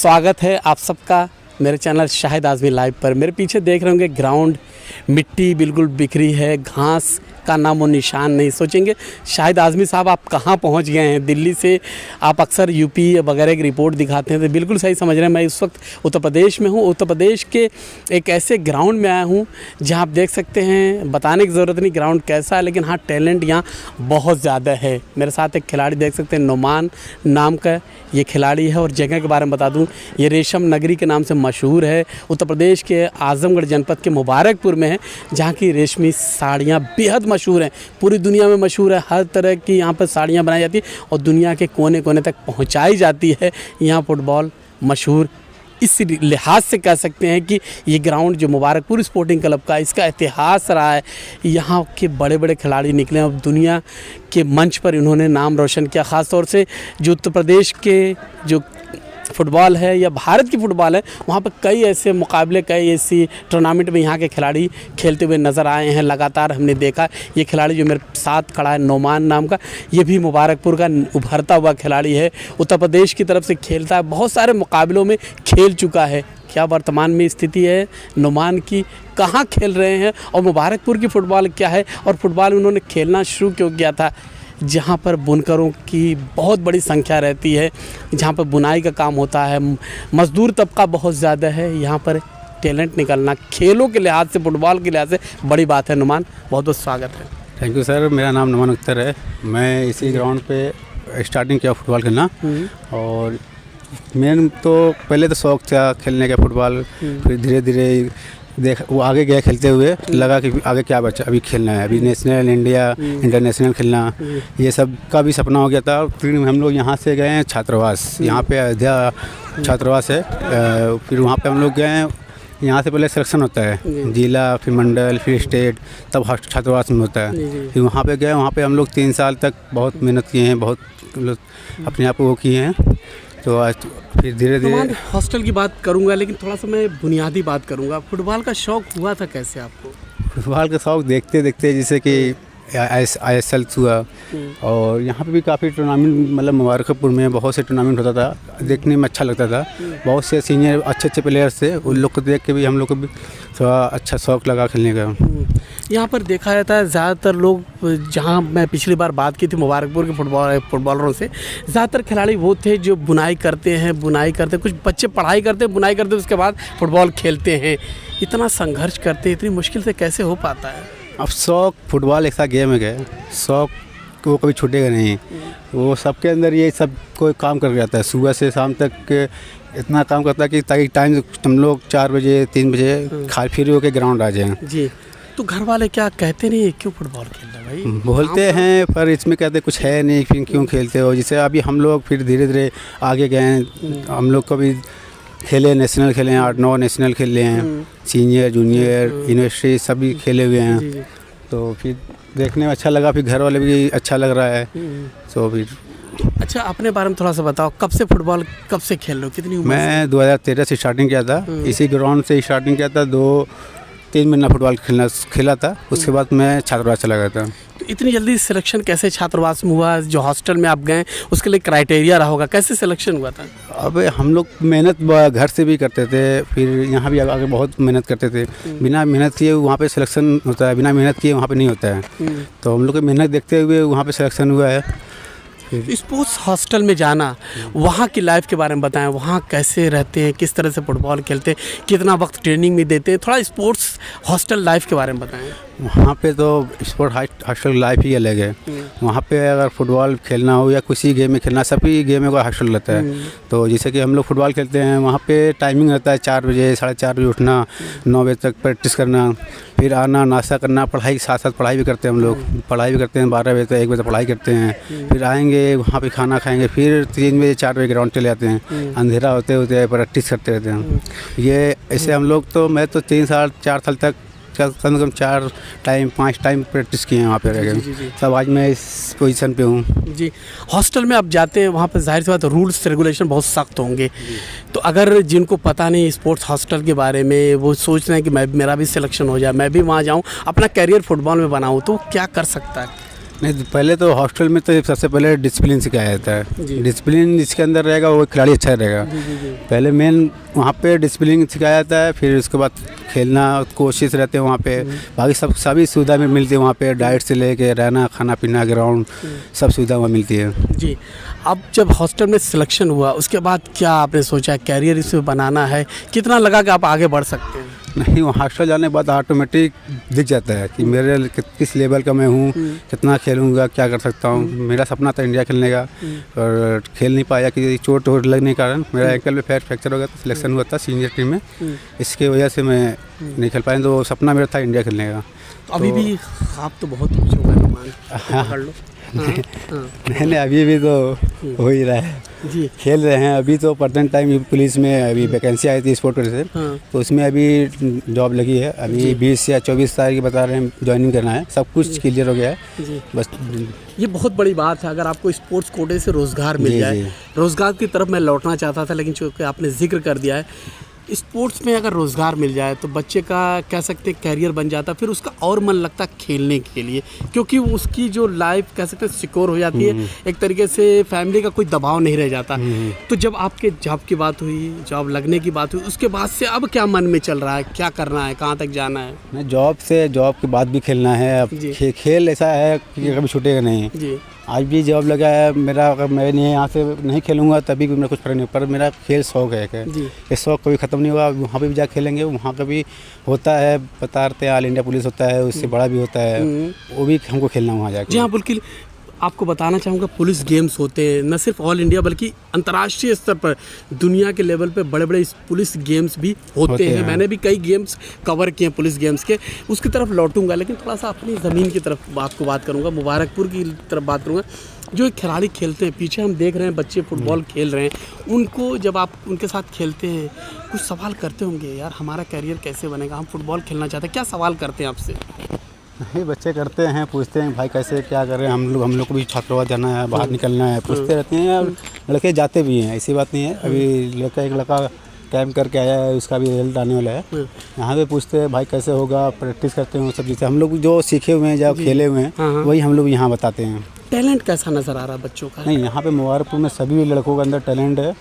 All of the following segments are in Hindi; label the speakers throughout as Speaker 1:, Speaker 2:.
Speaker 1: स्वागत है आप सबका मेरे चैनल शाहिद आज़मी लाइव पर। मेरे पीछे देख रहे होंगे ग्राउंड, मिट्टी बिल्कुल बिखरी है, घास का नाम और निशान नहीं। सोचेंगे शाहिद आज़मी साहब आप कहाँ पहुँच गए हैं। दिल्ली से आप अक्सर यूपी वगैरह की रिपोर्ट दिखाते हैं, तो बिल्कुल सही समझ रहे हैं। मैं इस वक्त उत्तर प्रदेश में हूँ। उत्तर प्रदेश के एक ऐसे ग्राउंड में आया हूँ जहाँ आप देख सकते हैं, बताने की ज़रूरत नहीं ग्राउंड कैसा है, लेकिन हाँ टैलेंट यहाँ बहुत ज़्यादा है। मेरे साथ एक खिलाड़ी देख सकते हैं, नोमान नाम का ये खिलाड़ी है। और जगह के बारे में बता दूं, ये रेशम नगरी के नाम से मशहूर है। उत्तर प्रदेश के आजमगढ़ जनपद के मुबारकपुर में है, जहाँ की रेशमी साड़ियाँ बेहद मशहूर हैं, पूरी दुनिया में मशहूर है। हर तरह की यहाँ पर साड़ियाँ बनाई जाती हैं और दुनिया के कोने कोने तक पहुँचाई जाती है। यहाँ फुटबॉल मशहूर इस लिहाज से कह सकते हैं कि ये ग्राउंड जो मुबारकपुर स्पोर्टिंग क्लब का, इसका इतिहास रहा है। यहाँ के बड़े बड़े खिलाड़ी निकले और दुनिया के मंच पर इन्होंने नाम रोशन किया। ख़ास तौर से जो उत्तर प्रदेश के जो फुटबॉल है या भारत की फ़ुटबॉल है, वहाँ पर कई ऐसे मुकाबले, कई ऐसी टूर्नामेंट में यहाँ के खिलाड़ी खेलते हुए नज़र आए हैं। लगातार हमने देखा ये खिलाड़ी जो मेरे साथ खड़ा है, नोमान नाम का, ये भी मुबारकपुर का उभरता हुआ खिलाड़ी है। उत्तर प्रदेश की तरफ से खेलता है, बहुत सारे मुकाबलों में खेल चुका है। क्या वर्तमान में स्थिति है नोमान की, कहाँ खेल रहे हैं और मुबारकपुर की फ़ुटबॉल क्या है, और फुटबॉल उन्होंने खेलना शुरू क्यों किया था, जहाँ पर बुनकरों की बहुत बड़ी संख्या रहती है, जहाँ पर बुनाई का काम होता है, मज़दूर तबका बहुत ज़्यादा है। यहाँ पर टैलेंट निकलना खेलों के लिहाज से, फुटबॉल के लिहाज से बड़ी बात है। नुमान, बहुत बहुत स्वागत है।
Speaker 2: Thank you sir. मेरा नाम नुमान अख्तर है। मैं इसी ग्राउंड पे स्टार्टिंग किया फुटबॉल खेलना, और मेन तो पहले तो शौक़ था खेलने का फुटबॉल, फिर धीरे धीरे देख वो आगे गया खेलते हुए, लगा कि आगे क्या बचा, अभी खेलना है, अभी नेशनल, इंडिया, इंटरनेशनल खेलना, ये सब का भी सपना हो गया था। फिर हम लोग यहाँ से गए हैं छात्रावास, यहाँ पे अयोध्या छात्रावास है। फिर वहाँ पे हम लोग गए हैं। यहाँ से पहले सिलेक्शन होता है, जिला, फिर मंडल, फिर स्टेट, तब छात्रावास में होता है। फिर वहाँ पे गए, वहाँ पे हम लोग 3 साल तक बहुत मेहनत किए हैं, बहुत अपने आप को वो किए हैं। तो आज फिर धीरे धीरे
Speaker 1: हॉस्टल की बात करूंगा, लेकिन थोड़ा सा मैं बुनियादी बात करूंगा। फुटबॉल का शौक़ हुआ था कैसे आपको?
Speaker 2: फुटबॉल का शौक़ देखते देखते, जैसे कि ISL हुआ, और यहाँ पे भी काफ़ी टूर्नामेंट, मतलब मुबारकपुर में बहुत से टूर्नामेंट होता था, देखने में अच्छा लगता था। बहुत से सीनियर अच्छे अच्छे प्लेयर्स थे, उन लोग को देख के भी हम लोग को भी थोड़ा अच्छा शौक़ लगा खेलने का।
Speaker 1: यहाँ पर देखा जाता है ज़्यादातर लोग, जहाँ मैं पिछली बार बात की थी मुबारकपुर के फुटबॉलरों से, ज़्यादातर खिलाड़ी वो थे जो बुनाई करते, कुछ बच्चे पढ़ाई करते, बुनाई करते, उसके बाद फुटबॉल खेलते हैं। इतना संघर्ष करते, इतनी मुश्किल से कैसे हो पाता है?
Speaker 2: अब शौक़, फुटबॉल ऐसा गेम है, शौक़ वो कभी छूटेगा नहीं। वो सबके अंदर ये सब कोई काम कर जाता है, सुबह से शाम तक इतना काम करता है कि ताकि टाइम हम लोग 4 बजे 3 बजे खा फिर होकर ग्राउंड आ जाएँ।
Speaker 1: जी, तो घर वाले क्या कहते नहीं, क्यों फुटबॉल खेल रहे भाई?
Speaker 2: बोलते हैं, पर इसमें कहते कुछ है नहीं, फिर क्यों खेलते हो। जैसे अभी हम लोग फिर धीरे धीरे आगे गए, हम लोग कभी खेले, नेशनल खेले हैं, 8-9 नेशनल खेले हैं, सीनियर, जूनियर, यूनिवर्सिटी सभी खेले हुए हैं। तो फिर देखने में अच्छा लगा, फिर घर वाले भी अच्छा लग रहा है। तो फिर
Speaker 1: अच्छा, अपने बारे में थोड़ा सा बताओ, कब से फुटबॉल, कब से खेल रहे हो, कितनी उम्र?
Speaker 2: मैं 2013 से स्टार्टिंग किया था, इसी ग्राउंड से स्टार्टिंग किया था। 2-3 महीना फुटबॉल खेला था, उसके बाद मैं छात्रावास चला गया था।
Speaker 1: तो इतनी जल्दी सिलेक्शन कैसे छात्रावास में हुआ? जो हॉस्टल में आप गए उसके लिए क्राइटेरिया रहा होगा, कैसे सिलेक्शन हुआ था?
Speaker 2: अब हम लोग मेहनत घर से भी करते थे, फिर यहाँ भी आगे बहुत मेहनत करते थे। बिना मेहनत किए वहाँ पे सिलेक्शन होता है, बिना मेहनत किए वहाँ पे नहीं होता है। तो हम लोग की मेहनत देखते हुए वहाँ पे सिलेक्शन हुआ है।
Speaker 1: स्पोर्ट्स हॉस्टल में जाना, वहाँ की लाइफ के बारे में बताएं, वहाँ कैसे रहते हैं, किस तरह से फुटबॉल खेलते हैं, कितना वक्त ट्रेनिंग में देते हैं, थोड़ा स्पोर्ट्स हॉस्टल लाइफ के बारे में बताएं।
Speaker 2: वहाँ पे तो स्पोर्ट हॉस्टल लाइफ ही अलग है। वहाँ पे अगर फुटबॉल खेलना हो या किसी गेम में खेलना, सभी गेम का हॉस्टल रहता है। तो जैसे कि हम लोग फुटबॉल खेलते हैं, वहाँ पे टाइमिंग रहता है 4 बजे, 4:30 बजे उठना, 9 बजे तक प्रैक्टिस करना, फिर आना, नाश्ता करना, पढ़ाई के साथ साथ पढ़ाई भी करते हैं हम लोग। पढ़ाई भी करते हैं 12 बजे तक, 1 बजे तक पढ़ाई करते हैं। फिर आएँगे वहाँ पे खाना खाएँगे, फिर 3 बजे 4 बजे ग्राउंड चले जाते हैं। अंधेरा होते होते प्रैक्टिस करते रहते हैं। ये ऐसे हम लोग तो, मैं तो 3 साल 4 साल तक कम से कम 4 टाइम 5 टाइम प्रैक्टिस किए हैं वहाँ पे रह गए। सब आज मैं इस पोजीशन पे हूँ।
Speaker 1: जी, हॉस्टल में आप जाते हैं, वहाँ पर जाहिर सी बात रूल्स रेगुलेशन बहुत सख्त होंगे। तो अगर जिनको पता नहीं स्पोर्ट्स हॉस्टल के बारे में, वो सोच रहे हैं कि मेरा भी सिलेक्शन हो जाए, मैं भी वहाँ जाऊँ, अपना कैरियर फुटबॉल में बनाऊँ, तो क्या कर सकता है?
Speaker 2: नहीं, पहले तो हॉस्टल में तो सबसे पहले डिसिप्लिन सिखाया जाता है। डिसिप्लिन जिसके अंदर रहेगा वो खिलाड़ी अच्छा रहेगा। पहले मेन वहाँ पे डिसिप्लिन सिखाया जाता है, फिर उसके बाद खेलना कोशिश रहते हैं वहाँ पे। बाकी सब सभी सुविधा भी मिलती है वहाँ पे, डाइट से लेके रहना खाना पीना ग्राउंड सब सुविधा वहाँ मिलती है
Speaker 1: जी। अब जब हॉस्टल में सिलेक्शन हुआ उसके बाद क्या आपने सोचा कैरियर इसमें बनाना है, कितना लगा कि आप आगे बढ़ सकते हैं?
Speaker 2: नहीं, वो हॉस्टल जाने के बाद ऑटोमेटिक दिख जाता है कि मेरे किस लेवल का मैं हूँ, कितना खेलूँगा, क्या कर सकता हूँ। मेरा सपना था इंडिया खेलने का, और खेल नहीं पाया कि चोट लगने के कारण। मेरा एंकल में फ्रैक्चर हो गया था, सिलेक्शन हुआ था सीनियर टीम में, इसके वजह से मैं नहीं खेल पाया। तो सपना मेरा था इंडिया खेलने का।
Speaker 1: तो अभी भी आप तो बहुत कुछ होगा नुमान, कर लो।
Speaker 2: नहीं, अभी भी तो हो ही रहा है
Speaker 1: जी,
Speaker 2: खेल रहे हैं। अभी तो प्रेजेंट टाइम पुलिस में अभी वैकेंसी आई थी स्पोर्ट से, तो उसमें अभी जॉब लगी है। अभी 20 या 24 तारीख बता रहे हैं ज्वाइनिंग करना है, सब कुछ क्लियर हो गया है बस।
Speaker 1: ये बहुत बड़ी बात है। अगर आपको स्पोर्ट्स कोटे से रोज़गार मिल जाए, रोज़गार की तरफ मैं लौटना चाहता था, लेकिन चूँकि आपने जिक्र कर दिया है, स्पोर्ट्स में अगर रोज़गार मिल जाए तो बच्चे का कह सकते हैं कैरियर बन जाता, फिर उसका और मन लगता खेलने के लिए, क्योंकि उसकी जो लाइफ कह सकते हैं सिक्योर हो जाती है। एक तरीके से फैमिली का कोई दबाव नहीं रह जाता। तो जब आपके जॉब की बात हुई, जॉब लगने की बात हुई, उसके बाद से अब क्या मन में चल रहा है, क्या करना है, कहाँ तक जाना है?
Speaker 2: नहीं, जॉब के बाद भी खेलना है। अब खेल ऐसा है कि कभी छूटेगा नहीं जी। आज भी जॉब लगा है मेरा, अगर मैं नहीं यहाँ से नहीं खेलूँगा तभी भी मेरा कुछ फर्क नहीं, पर मेरा खेल शौक है ये शौक कभी ख़त्म नहीं हुआ। वहाँ पे भी जा खेलेंगे, वहाँ का भी होता है, बता रहे ऑल इंडिया पुलिस होता है, उससे बड़ा भी होता है, वो भी हमको खेलना वहाँ जाकर।
Speaker 1: जी हाँ, बिल्कुल। आपको बताना चाहूँगा पुलिस गेम्स होते हैं, न सिर्फ ऑल इंडिया बल्कि अंतर्राष्ट्रीय स्तर पर दुनिया के लेवल पे बड़े बड़े पुलिस गेम्स भी होते हैं। मैंने भी कई गेम्स कवर किए हैं पुलिस गेम्स के, उसकी तरफ लौटूंगा, लेकिन थोड़ा सा अपनी ज़मीन की तरफ आपको बात करूँगा, मुबारकपुर की तरफ बात करूँगा। जो एक खिलाड़ी खेलते हैं, पीछे हम देख रहे हैं बच्चे फुटबॉल खेल रहे हैं, उनको जब आप उनके साथ खेलते हैं कुछ सवाल करते होंगे, यार हमारा कैरियर कैसे बनेगा, हम फुटबॉल खेलना चाहते हैं, क्या सवाल करते हैं आपसे?
Speaker 2: नहीं, बच्चे करते हैं, पूछते हैं भाई कैसे क्या कर रहे हैं, हम लोग को भी छात्रावास जाना है, बाहर निकलना है, पूछते रहते हैं। और लड़के जाते भी हैं, ऐसी बात नहीं है। अभी एक लड़का कैंप करके आया है, उसका भी रिजल्ट आने वाला है। यहाँ पे पूछते हैं भाई कैसे होगा, प्रैक्टिस करते हैं, सब चीज़ें हम लोग जो सीखे हुए हैं, जो खेले हुए हैं वही हम लोग यहाँ बताते हैं।
Speaker 1: टैलेंट कैसा नज़र आ रहा है बच्चों का?
Speaker 2: नहीं, यहाँ पे मुबारकपुर में सभी लड़कों के अंदर टैलेंट है,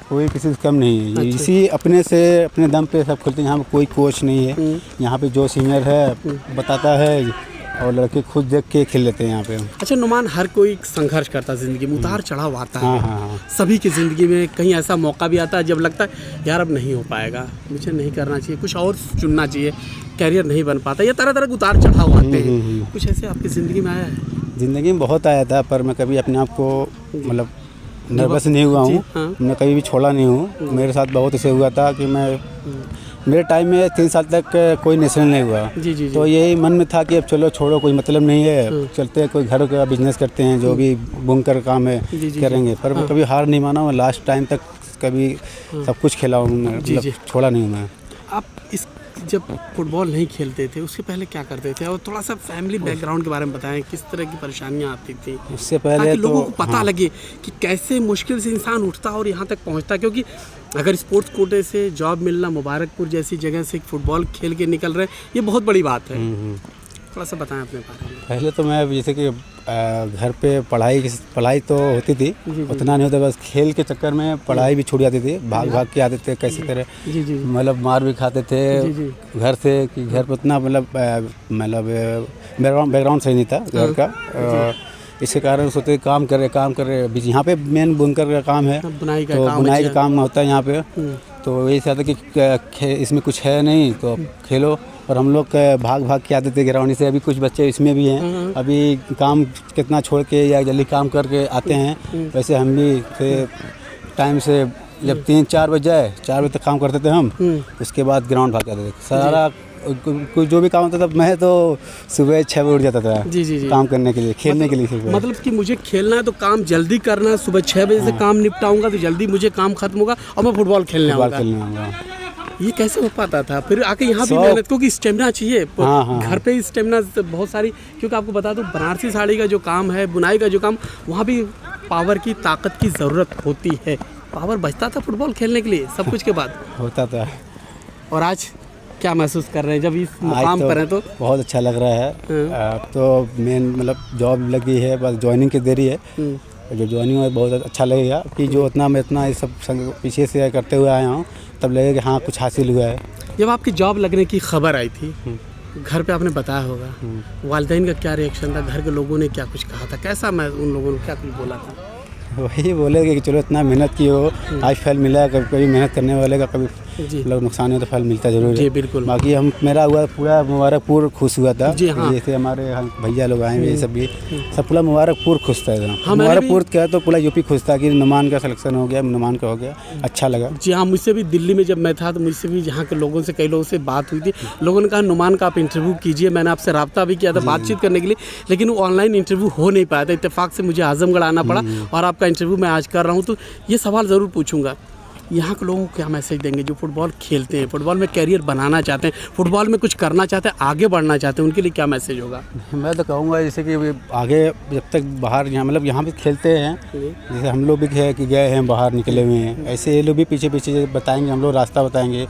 Speaker 2: कोई किसी से कम नहीं है। अच्छा। इसी अपने दम पे सब खेलते हैं, यहाँ पे कोई कोच नहीं है। यहाँ पे जो सीनियर है बताता है और लड़के खुद देख के खेल लेते हैं यहाँ पे।
Speaker 1: अच्छा नुमान, हर कोई संघर्ष करता है ज़िंदगी में, उतार चढ़ाव आता है। हाँ। सभी की ज़िंदगी में कहीं ऐसा मौका भी आता है जब लगता है यार अब नहीं हो पाएगा, मुझे नहीं करना चाहिए, कुछ और चुनना चाहिए, कैरियर नहीं बन पाता, या तरह तरह के उतार चढ़ाव आते हैं। कुछ ऐसे आपकी ज़िंदगी में आया है?
Speaker 2: ज़िंदगी में बहुत आया था, पर मैं कभी अपने आप को मतलब नर्वस नहीं हुआ हूँ। मैं कभी भी छोड़ा नहीं हूँ। मेरे साथ बहुत ऐसे हुआ था कि मेरे टाइम में 3 साल तक कोई नेशनल नहीं हुआ। जी। तो यही मन में था कि अब चलो छोड़ो, कोई मतलब नहीं है, चलते हैं कोई घर का बिजनेस करते हैं, जो भी बुनकर काम है करेंगे। पर मैं कभी हार नहीं माना हूँ, लास्ट टाइम तक कभी सब कुछ खेला हूँ, मतलब छोड़ा नहीं हूँ मैं।
Speaker 1: आप इस जब फुटबॉल नहीं खेलते थे उसके पहले क्या करते थे, और थोड़ा सा फैमिली बैकग्राउंड के बारे में बताएं, किस तरह की परेशानियां आती थी
Speaker 2: उससे पहले, ताकि
Speaker 1: लोगों को पता लगे कि कैसे मुश्किल से इंसान उठता और यहाँ तक पहुँचता। क्योंकि अगर स्पोर्ट्स कोटे से जॉब मिलना, मुबारकपुर जैसी जगह से फुटबॉल खेल के निकल रहे हैं, ये बहुत बड़ी बात है। थोड़ा सा बताएं अपने बारे में।
Speaker 2: पहले तो मैं जैसे कि घर पे पढ़ाई तो होती थी, उतना नहीं होता, बस खेल के चक्कर में पढ़ाई भी छूट जाती थी, भाग के आते थे कैसे तरह, मतलब मार भी खाते थे घर से, कि घर पे उतना मतलब बैकग्राउंड सही नहीं था घर का। इसके कारण सोचते काम कर रहे यहाँ पे मेन बुनकर का काम है, बुनाई का काम होता है यहाँ पे। तो यही चाहते कि इसमें कुछ है नहीं तो खेलो, और हम लोग भाग के आते थे ग्राउंड से। अभी कुछ बच्चे इसमें भी हैं, अभी काम कितना छोड़ के या जल्दी काम करके आते हैं, वैसे हम भी टाइम से जब 3-4 बज जाए, 4 बजे तक काम करते थे हम, उसके बाद ग्राउंड भाग जाते थे। सारा कोई जो भी काम होता था, मैं तो सुबह 6 बजे उठ जाता था काम करने के लिए, खेलने के लिए।
Speaker 1: मतलब कि मुझे खेलना है तो काम जल्दी करना है, सुबह 6 बजे से काम निपटाऊंगा तो जल्दी मुझे काम खत्म होगा और मैं फुटबॉल खेलने आऊँगा। ये कैसे हो पाता था? फिर आके यहाँ भी मेहनत, क्योंकि स्टेमिना चाहिए। घर पे ही स्टेमिना बहुत सारी, क्योंकि आपको बता दूं बनारसी साड़ी का जो काम है, बुनाई का जो काम, वहाँ भी पावर की, ताकत की ज़रूरत होती है। पावर बचता था फुटबॉल खेलने के लिए सब कुछ के बाद?
Speaker 2: होता था।
Speaker 1: और आज क्या महसूस कर रहे हैं जब इस मुकाम पर हैं? तो
Speaker 2: बहुत अच्छा लग रहा है। अब तो मेन मतलब जॉब लगी है, बस ज्वाइनिंग की देरी है। जो ज्वाइनिंग है बहुत अच्छा लगेगा कि जो मैं इतना ये सब संग पीछे से करते हुए आया हूँ, तब लगेगा कि हाँ कुछ हासिल हुआ है।
Speaker 1: जब आपकी जॉब लगने की खबर आई थी घर पे आपने बताया होगा, वालिदैन का क्या रिएक्शन था, घर के लोगों ने क्या कुछ कहा था, कैसा मैं उन लोगों ने क्या कुछ बोला था?
Speaker 2: वही बोलेगे कि चलो इतना मेहनत की हो, आज फल मिला। कभी कभी मेहनत करने वाले का कभी लोग नुकसान है तो फल मिलता जरूर है।
Speaker 1: जी बिल्कुल।
Speaker 2: बाकी हम मेरा हुआ पूरा मुबारकपुर खुश हुआ था।
Speaker 1: जी हाँ।
Speaker 2: जैसे हमारे भैया लोग आए ये सब भी सब पूरा मुबारकपुर खुश था।
Speaker 1: हाँ,
Speaker 2: मुबारकपुर क्या तो पूरा यूपी खुश था कि नुमान का सिलेक्शन हो गया, नुमान का हो गया, अच्छा लगा।
Speaker 1: जी हाँ, मुझसे भी दिल्ली में जब मैं था तो मुझसे भी यहाँ के लोगों से कई लोगों से बात हुई थी। लोगों ने कहा नुमान का आप इंटरव्यू कीजिए, मैंने आपसे रब्ता भी किया था बातचीत करने के लिए, लेकिन वो ऑनलाइन इंटरव्यू हो नहीं पाया था। इत्तेफाक से मुझे आजमगढ़ आना पड़ा और आपका इंटरव्यू मैं आज कर रहा हूँ। तो ये सवाल ज़रूर पूछूंगा, यहाँ के लोगों को क्या मैसेज देंगे जो फुटबॉल खेलते हैं, फुटबॉल में कैरियर बनाना चाहते हैं, फुटबॉल में कुछ करना चाहते हैं, आगे बढ़ना चाहते हैं, उनके लिए क्या मैसेज होगा?
Speaker 2: मैं तो कहूँगा जैसे कि आगे जब तक बाहर यहाँ मतलब यहाँ भी खेलते हैं, जैसे हम लोग भी कि गए हैं बाहर निकले हुए हैं, ऐसे ये लोग भी पीछे पीछे बताएंगे, हम लोग रास्ता बताएंगे।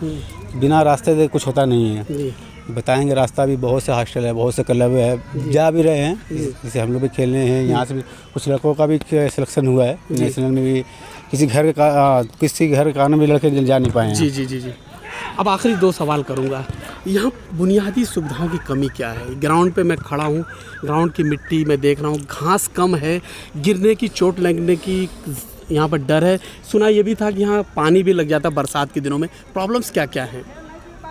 Speaker 2: बिना रास्ते से कुछ होता नहीं है, बताएंगे रास्ता भी। बहुत से हॉस्टल है, बहुत से क्लब है, जा भी रहे हैं। जैसे हम लोग भी खेलने हैं, यहाँ से भी कुछ लड़कों का भी सिलेक्शन हुआ है नेशनल में भी। किसी घर के कारण भी लड़के जा नहीं पाए हैं।
Speaker 1: जी जी जी जी। अब आखिरी 2 सवाल करूंगा, यहाँ बुनियादी सुविधाओं की कमी क्या है? ग्राउंड पे मैं खड़ा हूँ, ग्राउंड की मिट्टी मैं देख रहा हूँ, घास कम है, गिरने की चोट लगने की यहाँ पर डर है। सुना ये भी था कि यहाँ पानी भी लग जाता बरसात के दिनों में। प्रॉब्लम्स क्या क्या हैं?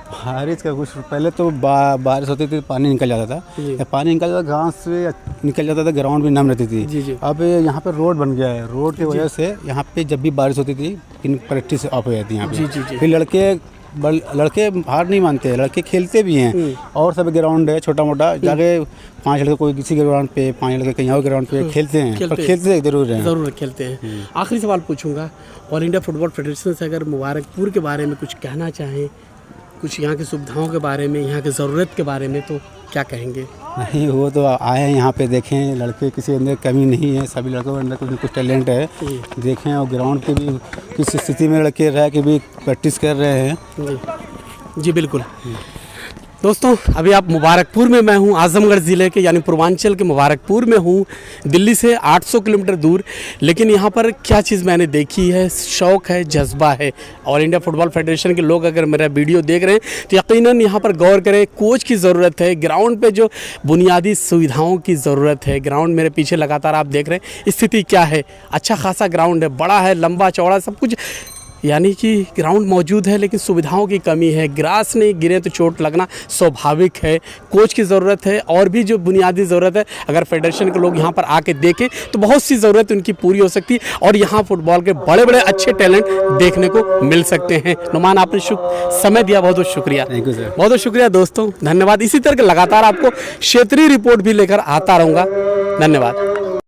Speaker 2: बारिश का कुछ पहले तो बारिश होती थी, पानी निकल जाता था, पानी निकल जाता, घास से निकल जाता था, ग्राउंड भी नम रहती थी।
Speaker 1: जी जी।
Speaker 2: अब यहाँ पे रोड बन गया है, रोड की वजह से यहाँ पे जब भी बारिश होती थी प्रैक्टिस ऑफ हो जाती है यहाँ पे।
Speaker 1: जी जी जी।
Speaker 2: फिर लड़के हार नहीं मानते, लड़के खेलते भी हैं। और सब ग्राउंड है छोटा मोटा, जाके 5 लड़के कोई किसी ग्राउंड पे, 5 लड़के कहीं और ग्राउंड पे खेलते हैं, पर खेलते ज़रूर
Speaker 1: खेलते हैं। आखिरी सवाल पूछूंगा, ऑल इंडिया फुटबॉल फेडरेशन से अगर मुबारकपुर के बारे में कुछ कहना चाहें, कुछ यहाँ की सुविधाओं के बारे में, यहाँ की ज़रूरत के बारे में, तो क्या कहेंगे?
Speaker 2: नहीं, वो तो आए हैं यहाँ पे, देखें लड़के किसी अंदर कमी नहीं है, सभी लड़कों के अंदर कुछ न कुछ टैलेंट है। देखें और ग्राउंड पे भी किस स्थिति में लड़के रह के भी प्रैक्टिस कर रहे हैं।
Speaker 1: जी बिल्कुल। दोस्तों अभी आप मुबारकपुर में मैं हूँ, आजमगढ़ ज़िले के यानी पूर्वांचल के मुबारकपुर में हूँ, दिल्ली से 800 किलोमीटर दूर। लेकिन यहाँ पर क्या चीज़ मैंने देखी है, शौक़ है, जज्बा है। ऑल इंडिया फुटबॉल फेडरेशन के लोग अगर मेरा वीडियो देख रहे हैं तो यकीनन यहाँ पर गौर करें, कोच की ज़रूरत है, ग्राउंड पे जो बुनियादी सुविधाओं की ज़रूरत है। ग्राउंड मेरे पीछे लगातार आप देख रहे हैं, स्थिति क्या है, अच्छा खासा ग्राउंड है, बड़ा है, लंबा चौड़ा सब कुछ, यानी कि ग्राउंड मौजूद है, लेकिन सुविधाओं की कमी है। ग्रास नहीं गिरे तो चोट लगना स्वाभाविक है। कोच की ज़रूरत है और भी जो बुनियादी ज़रूरत है, अगर फेडरेशन के लोग यहाँ पर आके देखें तो बहुत सी ज़रूरत उनकी पूरी हो सकती है और यहाँ फुटबॉल के बड़े बड़े अच्छे टैलेंट देखने को मिल सकते हैं। नुमान, आपने समय दिया, बहुत बहुत शुक्रिया।
Speaker 2: Thank you sir.
Speaker 1: बहुत बहुत शुक्रिया दोस्तों, धन्यवाद। इसी तरह के लगातार आपको क्षेत्रीय रिपोर्ट भी लेकर आता रहूँगा। धन्यवाद।